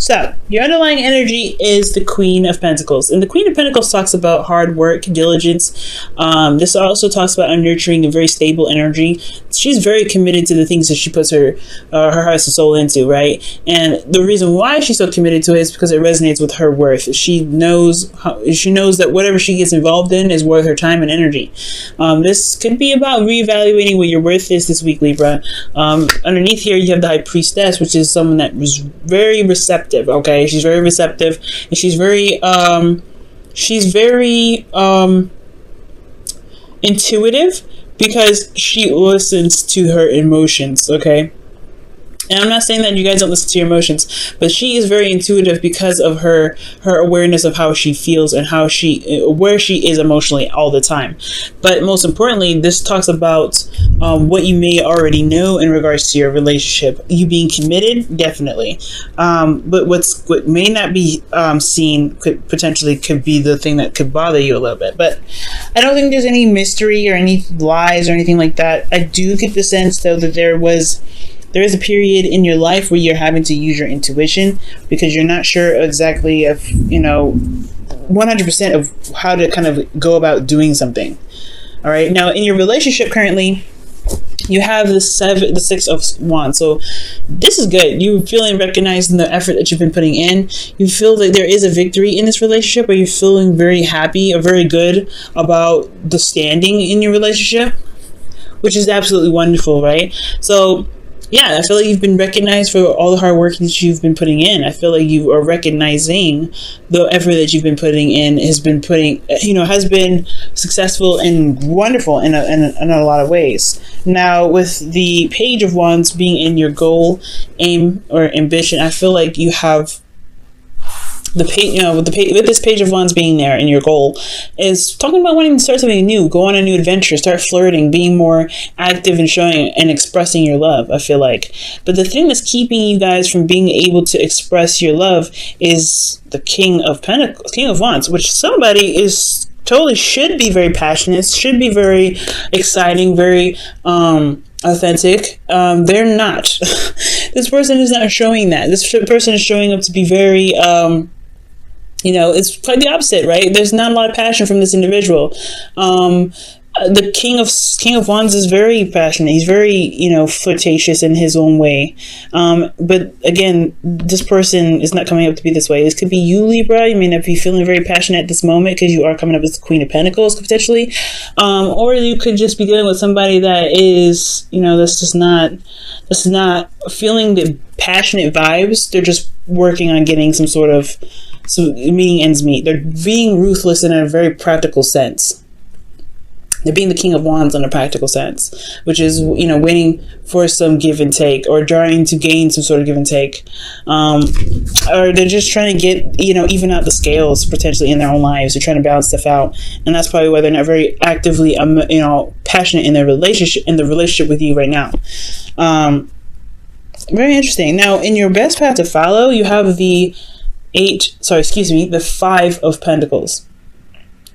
So, your underlying energy is the Queen of Pentacles. And the Queen of Pentacles talks about hard work, diligence. This also talks about nurturing a very stable energy. She's very committed to the things that she puts her heart and soul into, right? And the reason why she's so committed to it is because it resonates with her worth. She knows that whatever she gets involved in is worth her time and energy. This could be about reevaluating what your worth is this week, Libra. Underneath here, you have the High Priestess, which is someone that was very receptive. Okay, she's very receptive, and she's very intuitive because she listens to her emotions. Okay. And I'm not saying that you guys don't listen to your emotions, but she is very intuitive because of her awareness of how she feels and where she is emotionally all the time. But most importantly, this talks about what you may already know in regards to your relationship. You being committed, definitely. But what may not be seen could be the thing that could bother you a little bit. But I don't think there's any mystery or any lies or anything like that. I do get the sense, though, that there is a period in your life where you're having to use your intuition because you're not sure exactly of, 100% of how to kind of go about doing something. All right. Now, in your relationship currently, you have the Six of Wands. So this is good. You're feeling recognized in the effort that you've been putting in. You feel that there is a victory in this relationship, or you're feeling very happy or very good about the standing in your relationship, which is absolutely wonderful, right? So yeah, I feel like you've been recognized for all the hard work that you've been putting in. I feel like you are recognizing the effort that you've been putting in has been successful and wonderful in a lot of ways. Now, with the Page of Wands being in your goal, aim, or ambition, I feel like you have with this Page of Wands being there in your goal is talking about wanting to start something new, go on a new adventure, start flirting, being more active and showing and expressing your love, I feel like. But the thing that's keeping you guys from being able to express your love is the King of Pentacles, King of Wands, which somebody is totally should be very passionate, should be very exciting, very authentic. They're not. This person is not showing that. This person is showing up to be very it's quite the opposite, right? There's not a lot of passion from this individual. The King of Wands is very passionate. He's very, flirtatious in his own way. But again, this person is not coming up to be this way. This could be you, Libra. You may not be feeling very passionate at this moment because you are coming up as the Queen of Pentacles, potentially. Or you could just be dealing with somebody that is, this is not feeling the passionate vibes. They're just working on getting meeting ends meet. They're being ruthless in a very practical sense. They're being the King of Wands in a practical sense, which is, waiting for some give and take, or trying to gain some sort of give and take. Or they're just trying to get, even out the scales potentially in their own lives. They're trying to balance stuff out. And that's probably why they're not very actively, passionate in the relationship with you right now. Very interesting. Now, in your best path to follow, you have the Five of Pentacles.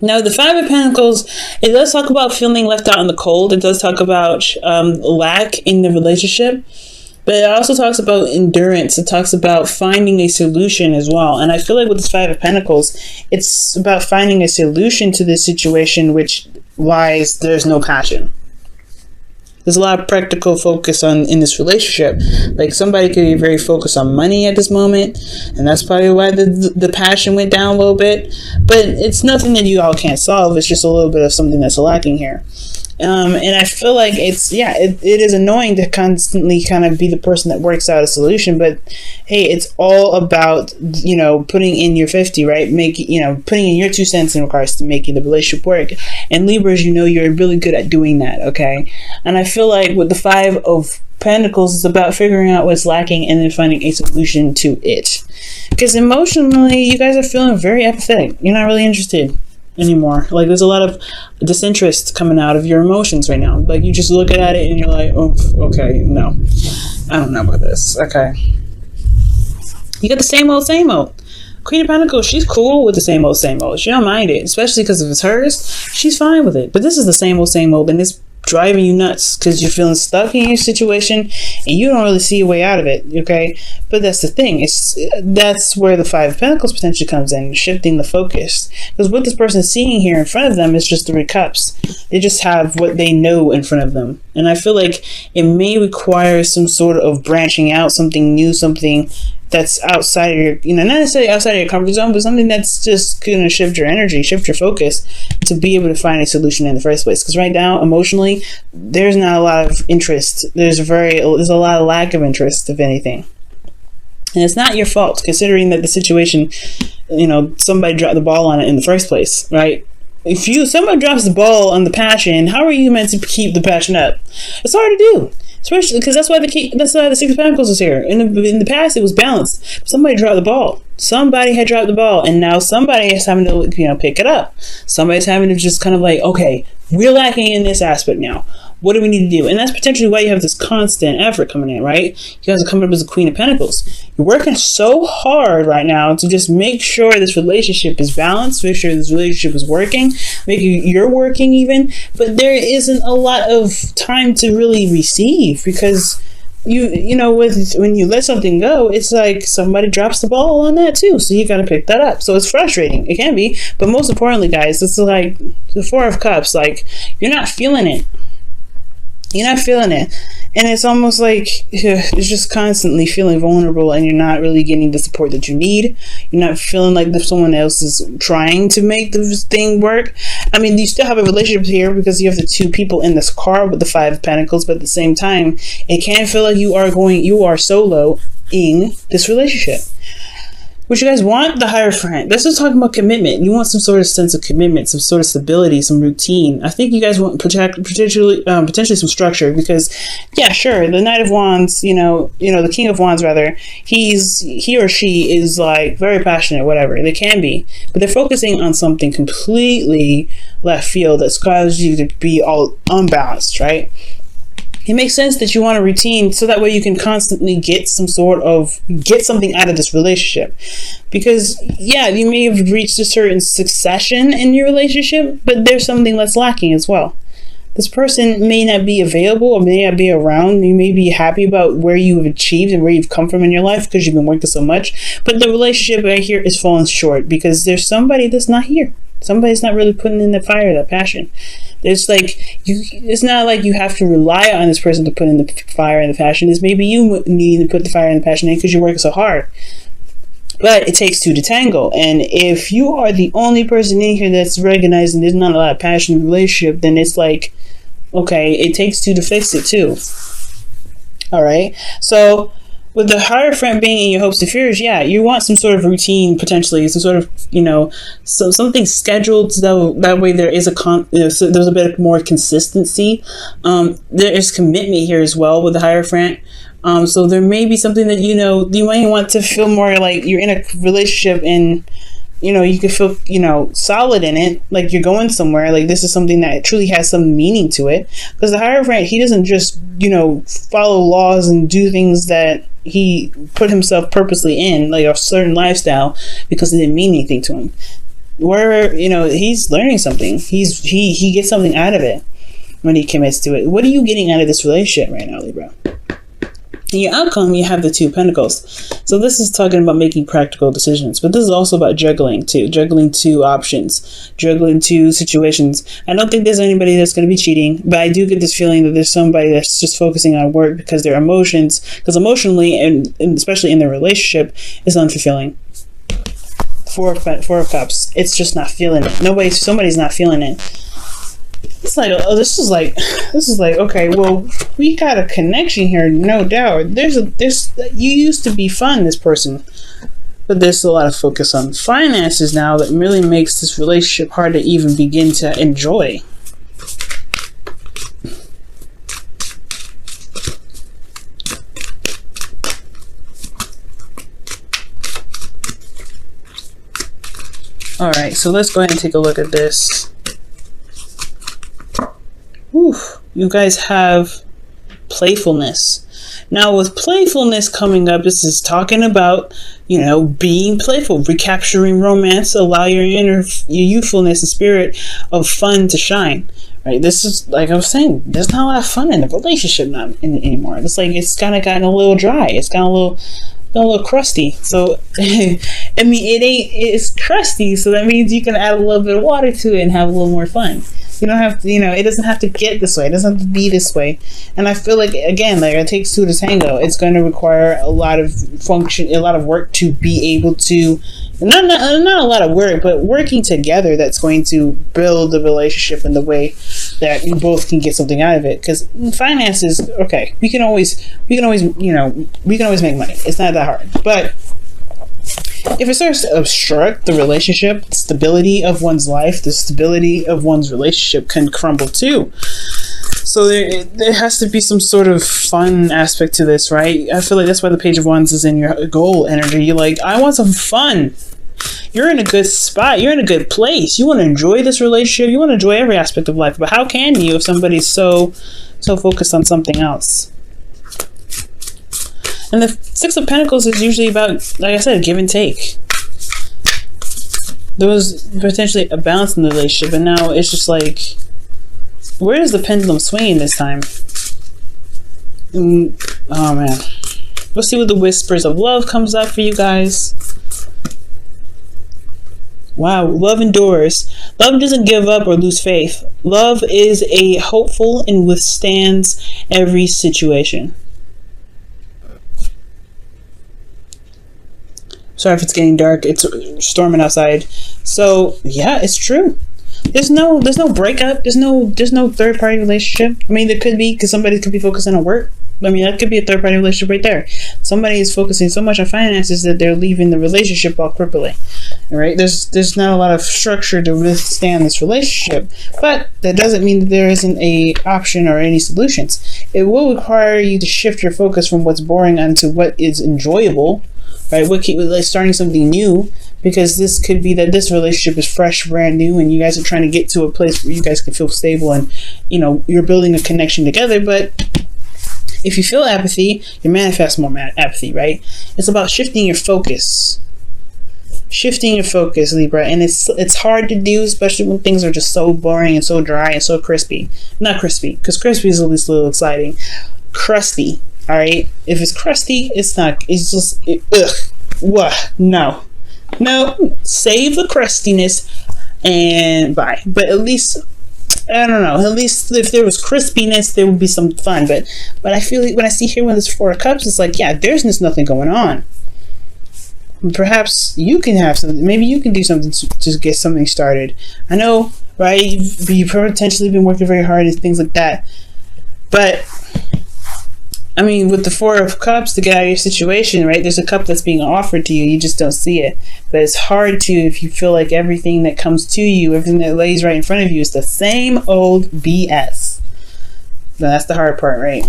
Now, the Five of Pentacles, it does talk about feeling left out in the cold. It does talk about lack in the relationship. But it also talks about endurance. It talks about finding a solution as well. And I feel like with this Five of Pentacles, it's about finding a solution to this situation, which lies there's no passion. There's a lot of practical focus in this relationship. Like, somebody could be very focused on money at this moment, and that's probably why the passion went down a little bit. But it's nothing that you all can't solve. It's just a little bit of something that's lacking here. And I feel like it is annoying to constantly kind of be the person that works out a solution, but hey, it's all about, putting in your 50, right? Putting in your 2 cents in regards to making the relationship work. And Libras, you're really good at doing that, okay? And I feel like with the Five of Pentacles, it's about figuring out what's lacking and then finding a solution to it. Because emotionally, you guys are feeling very apathetic. You're not really interested anymore. Like, there's a lot of disinterest coming out of your emotions right now. Like, you just look at it and you're like, oh, okay, no, I don't know about this. Okay, you got the same old. Queen of Pentacles, she's cool with the same old. She don't mind it, especially because if it's hers, she's fine with it. But this is the same old, and this driving you nuts because you're feeling stuck in your situation and you don't really see a way out of it. Okay, but that's the thing. That's where the Five of Pentacles potentially comes in, shifting the focus. Because what this person is seeing here in front of them is just 3 cups. They just have what they know in front of them, and I feel like it may require some sort of branching out, something new, something that's outside of your, not necessarily outside of your comfort zone, but something that's just going to shift your energy, shift your focus to be able to find a solution in the first place. Because right now, emotionally, there's not a lot of interest. There's a lot of lack of interest, if anything. And it's not your fault, considering that the situation, somebody dropped the ball on it in the first place, right? If somebody drops the ball on the passion, how are you meant to keep the passion up? It's hard to do. Especially because that's why the Six of Pentacles is here. In the past, it was balanced. Somebody dropped the ball. Somebody had dropped the ball, and now somebody is having to pick it up. Somebody's having to just kind of like, okay, we're lacking in this aspect now. What do we need to do? And that's potentially why you have this constant effort coming in, right? You guys are coming up as the Queen of Pentacles. You're working so hard right now to just make sure this relationship is balanced, make sure this relationship is working, make sure you're working even, but there isn't a lot of time to really receive because when you let something go, it's like somebody drops the ball on that too. So you got to pick that up. So it's frustrating. It can be, but most importantly, guys, this is like the Four of Cups. Like, you're not feeling it. You're not feeling it. And it's almost like it's just constantly feeling vulnerable and you're not really getting the support that you need. You're not feeling like someone else is trying to make this thing work. I mean, you still have a relationship here because you have the 2 people in this car with the Five of Pentacles, but at the same time, it can feel like you are soloing this relationship. What you guys want? The Hierophant. This is talking about commitment. You want some sort of sense of commitment, some sort of stability, some routine. I think you guys want potentially some structure because, yeah, sure, the Knight of Wands, the King of Wands rather, he or she is like very passionate, whatever. They can be, but they're focusing on something completely left field that's caused you to be all unbalanced, right? It makes sense that you want a routine so that way you can constantly get something out of this relationship. Because, yeah, you may have reached a certain succession in your relationship, but there's something that's lacking as well. This person may not be available or may not be around. You may be happy about where you have achieved and where you've come from in your life because you've been working so much. But the relationship right here is falling short because there's somebody that's not here. Somebody's not really putting in the fire, that passion. It's not like you have to rely on this person to put in the fire and the passion. It's maybe you need to put the fire and the passion in because you're working so hard. But it takes 2 to tango. And if you are the only person in here that's recognizing there's not a lot of passion in the relationship, then it's like, okay, it takes 2 to fix it too. All right. So with the Hierophant being in your hopes and fears, yeah, you want some sort of routine, potentially, some sort of, something scheduled so that way there is so there's a bit more consistency. There is commitment here as well with the Hierophant. So there may be something that, you might want to feel more like you're in a relationship and, you can feel, solid in it, like you're going somewhere, like this is something that truly has some meaning to it. Because the Hierophant, he doesn't just, follow laws and do things that he put himself purposely in, like a certain lifestyle, because it didn't mean anything to him. Where, he's learning something. He gets something out of it when he commits to it. What are you getting out of this relationship right now, Libra? In your outcome, you have the 2 Pentacles. So this is talking about making practical decisions, but this is also about juggling 2 options, juggling 2 situations. I don't think there's anybody that's going to be cheating, but I do get this feeling that there's somebody that's just focusing on work because their because emotionally, and especially in their relationship, is unfulfilling. Four of Cups. It's just not feeling it. Somebody's not feeling it. It's like, this is like, okay, well, we got a connection here, no doubt. You used to be fun, this person, but there's a lot of focus on finances now that really makes this relationship hard to even begin to enjoy. All right, so let's go ahead and take a look at this. You guys have playfulness. Now with playfulness coming up, this is talking about, being playful, recapturing romance, allow your youthfulness and spirit of fun to shine, right? This is, like I was saying, there's not a lot of fun in the relationship anymore. It's like it's kind of gotten a little dry. It's gotten a little crusty. So I mean, it's crusty, so that means you can add a little bit of water to it and have a little more fun. You don't have to, it doesn't have to get this way. It doesn't have to be this way. And I feel like, again, like it takes two to tango. It's going to require a lot of work to be able to, not a lot of work, but working together that's going to build the relationship in the way that you both can get something out of it. Because finances, okay, we can always make money. It's not that hard. But if it starts to obstruct the relationship, the stability of one's life, the stability of one's relationship can crumble too. So there has to be some sort of fun aspect to this, right? I feel like that's why the Page of Wands is in your goal energy. You're like, I want some fun. You're in a good spot. You're in a good place. You want to enjoy this relationship. You want to enjoy every aspect of life. But how can you if somebody's so focused on something else? And the Six of Pentacles is usually about, like I said, give and take. There was potentially a balance in the relationship, and now it's just like, where is the pendulum swinging this time? Oh man. Let's see what the Whispers of Love comes up for you guys. Wow, love endures. Love doesn't give up or lose faith. Love is a hopeful and withstands every situation. Sorry if it's getting dark. It's storming outside. So yeah, it's true. There's no breakup. There's no third party relationship. I mean, there could be, because somebody could be focusing on work. I mean, that could be a third party relationship right there. Somebody is focusing so much on finances that they're leaving the relationship while crippling. All right, there's not a lot of structure to withstand this relationship, but that doesn't mean that there isn't a option or any solutions. It will require you to shift your focus from what's boring onto what is enjoyable. Right, like starting something new, because this could be that this relationship is fresh, brand new, and you guys are trying to get to a place where you guys can feel stable and you're building a connection together. But if you feel apathy, you manifest more apathy, right? It's about shifting your focus. Shifting your focus, Libra, and it's hard to do, especially when things are just so boring and so dry and so crispy. Not crispy, because crispy is at least a little exciting. Crusty. All right, if it's crusty, it's not. It's just ugh. What? No. Save the crustiness and bye. But at least, I don't know. At least if there was crispiness, there would be some fun. But I feel like when I see here when there's Four of Cups, it's like, yeah, there's just nothing going on. Perhaps you can have something. Maybe you can do something to get something started. I know, right? You've potentially been working very hard and things like that, but I mean, with the Four of Cups to get out of your situation, right? There's a cup that's being offered to you. You just don't see it. But it's hard to, if you feel like everything that comes to you, everything that lays right in front of you is the same old BS. Now, that's the hard part, right?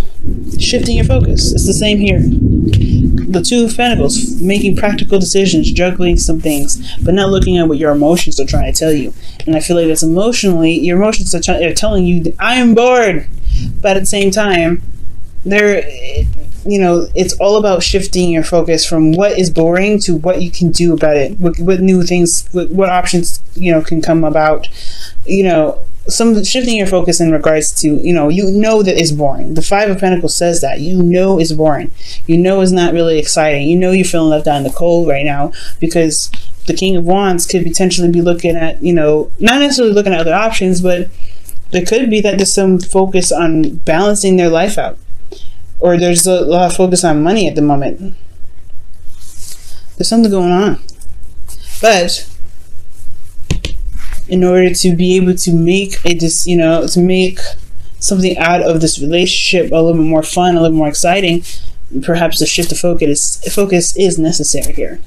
Shifting your focus. It's the same here. The Two of Pentacles, making practical decisions, juggling some things, but not looking at what your emotions are trying to tell you. And I feel like that's emotionally, your emotions are telling you that I am bored. But at the same time, it's all about shifting your focus from what is boring to what you can do about it. What new things, what options, can come about. Some shifting your focus in regards to, that it's boring. The Five of Pentacles says that. It's boring. It's not really exciting. You're feeling left out in the cold right now because the King of Wands could potentially be looking at, not necessarily looking at other options, but there could be that there's some focus on balancing their life out. Or there's a lot of focus on money at the moment. There's something going on. But in order to be able to make to make something out of this relationship a little bit more fun, a little more exciting, perhaps a shift of focus is necessary here.